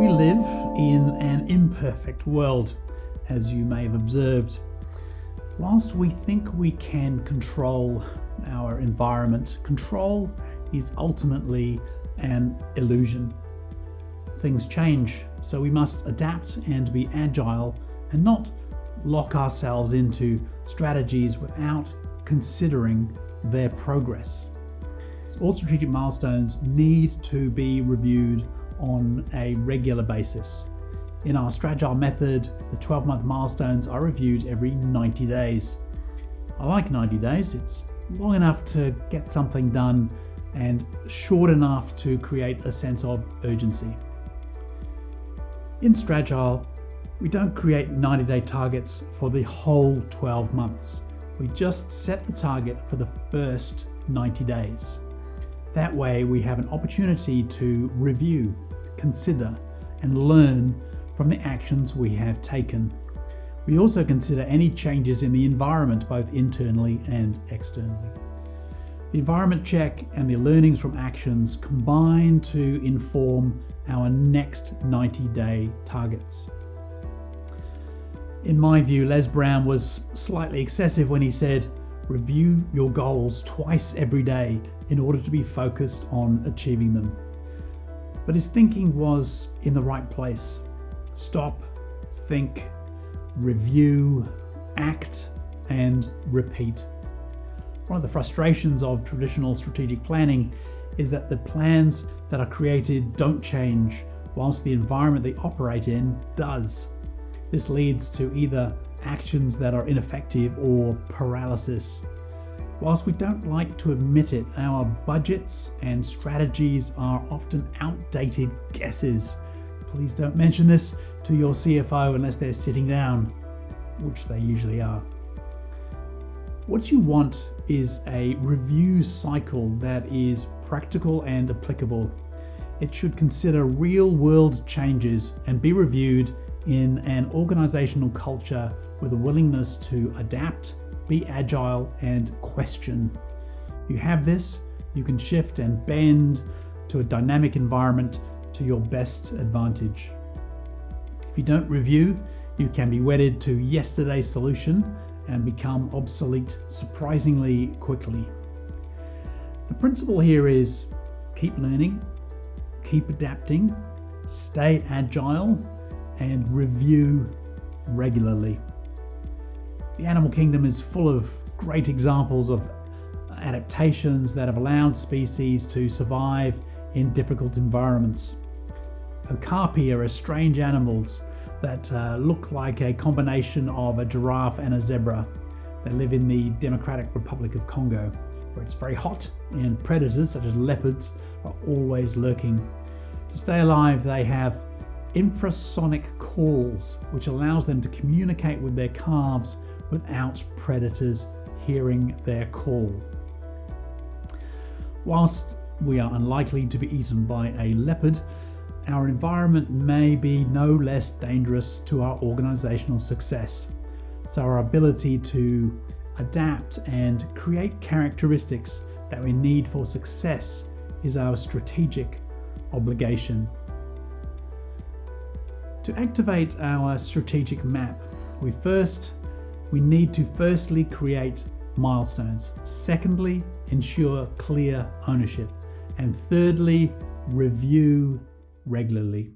We live in an imperfect world, as you may have observed. Whilst we think we can control our environment, control is ultimately an illusion. Things change, so we must adapt and be agile and not lock ourselves into strategies without considering their progress. So all strategic milestones need to be reviewed on a regular basis. In our Stragile method, the 12-month milestones are reviewed every 90 days. I like 90 days. It's long enough to get something done and short enough to create a sense of urgency. In Stragile, we don't create 90-day targets for the whole 12 months. We just set the target for the first 90 days. That way we have an opportunity to review, consider, and learn from the actions we have taken. We also consider any changes in the environment, both internally and externally. The environment check and the learnings from actions combine to inform our next 90-day targets. In my view, Les Brown was slightly excessive when he said, "Review your goals twice every day in order to be focused on achieving them." But his thinking was in the right place. Stop, think, review, act, and repeat. One of the frustrations of traditional strategic planning is that the plans that are created don't change, whilst the environment they operate in does. This leads to either actions that are ineffective or paralysis. Whilst we don't like to admit it, our budgets and strategies are often outdated guesses. Please don't mention this to your CFO unless they're sitting down, which they usually are. What you want is a review cycle that is practical and applicable. It should consider real-world changes and be reviewed in an organizational culture with a willingness to adapt, be agile, and question. If you have this, you can shift and bend to a dynamic environment to your best advantage. If you don't review, you can be wedded to yesterday's solution and become obsolete surprisingly quickly. The principle here is keep learning, keep adapting, stay agile, and review regularly. The animal kingdom is full of great examples of adaptations that have allowed species to survive in difficult environments. Okapi are strange animals that look like a combination of a giraffe and a zebra. They live in the Democratic Republic of Congo, where it's very hot and predators such as leopards are always lurking. To stay alive, they have infrasonic calls, which allows them to communicate with their calves without predators hearing their call. Whilst we are unlikely to be eaten by a leopard, our environment may be no less dangerous to our organizational success. So our ability to adapt and create characteristics that we need for success is our strategic obligation. To activate our strategic map, we need to firstly create milestones. Secondly, ensure clear ownership. And thirdly, review regularly.